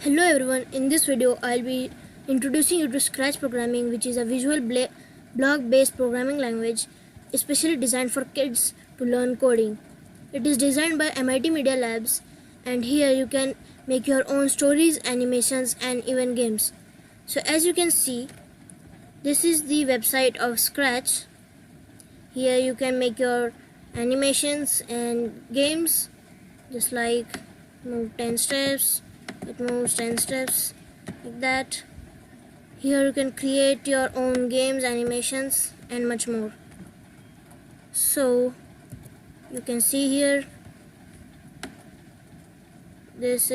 Hello everyone, in this video I'll be introducing you to Scratch programming, which is a visual block based programming language especially designed for kids to learn coding. It is designed by MIT Media Labs, and here you can make your own stories, animations and even games. So as you can see, this is the website of Scratch. Here you can make your animations and games, just like move 10 steps, it moves 10 steps like that. Here you can create your own games, animations and much more. So you can see here, these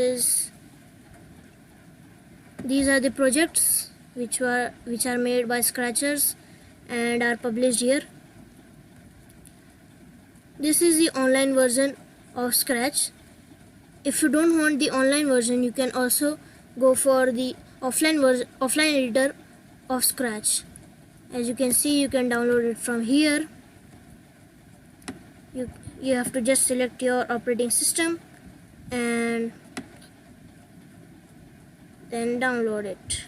are the projects which are made by Scratchers and are published here. This is the online version of Scratch. If you don't want the online version, you can also go for the offline editor of Scratch. As you can see, you can download it from here. You have to just select your operating system and then download it.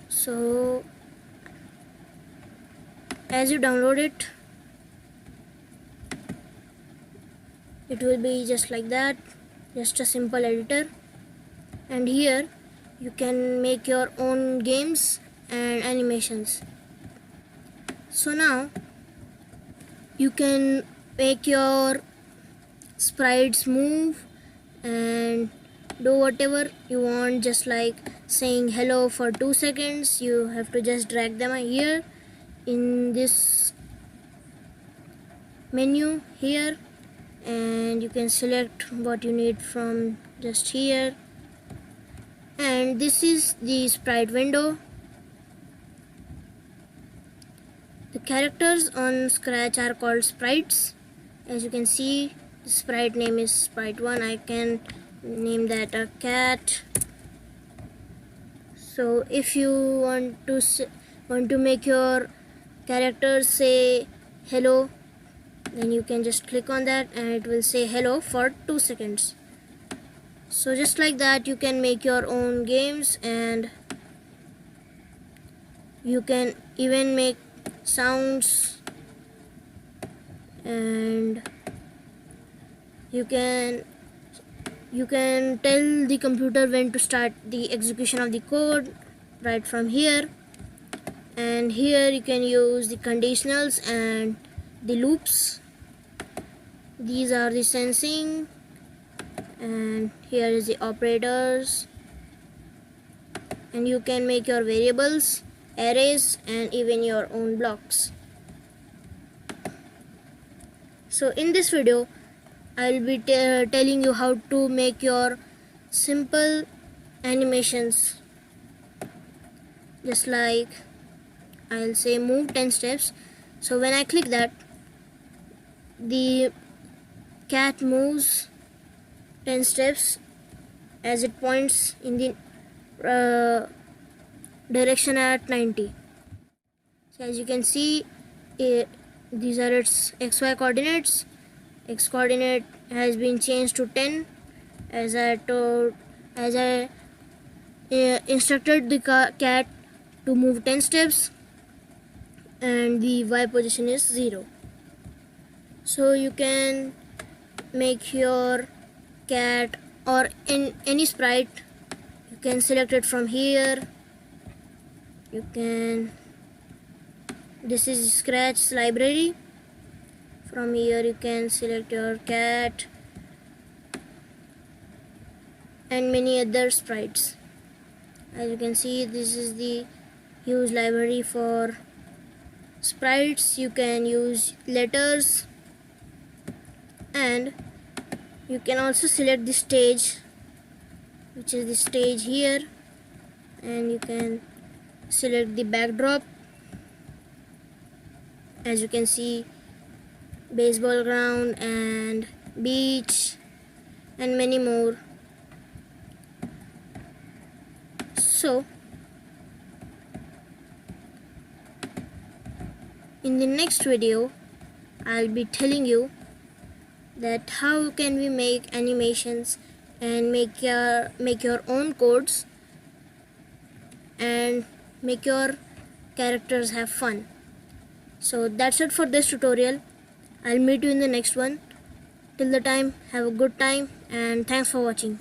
So as you download it, it will be just like that, just a simple editor, and here you can make your own games and animations. So now you can make your sprites move and do whatever you want, just like saying hello for 2 seconds. You have to just drag them here in this menu here, and you can select what you need from just here. And this is the sprite window. The characters on Scratch are called sprites. As you can see, the sprite name is sprite 1. I can name that a cat. So if you want to make your characters say hello, then you can just click on that and it will say hello for 2 seconds. So just like that, you can make your own games, and you can even make sounds, and you can tell the computer when to start the execution of the code right from here. And here you can use the conditionals and the loops. These are the sensing, and here is the operators, and you can make your variables, arrays and even your own blocks. So in this video I'll be telling you how to make your simple animations, just like I'll say move 10 steps. So when I click that, the cat moves 10 steps as it points in the direction at 90. So as you can see, these are its XY coordinates. X coordinate has been changed to 10 as I instructed the cat to move 10 steps, and the Y position is 0. So you can make your cat or in any sprite. You can select it from here. This is Scratch library. From here you can select your cat and many other sprites. As you can see, this is the huge library for sprites. You can use letters, and you can also select the stage, which is the stage here, and you can select the backdrop. As you can see, baseball ground and beach and many more. So in the next video I'll be telling you that how can we make animations and make your own codes and make your characters have fun. So that's it for this tutorial. I'll meet you in the next one. Till the time, have a good time and thanks for watching.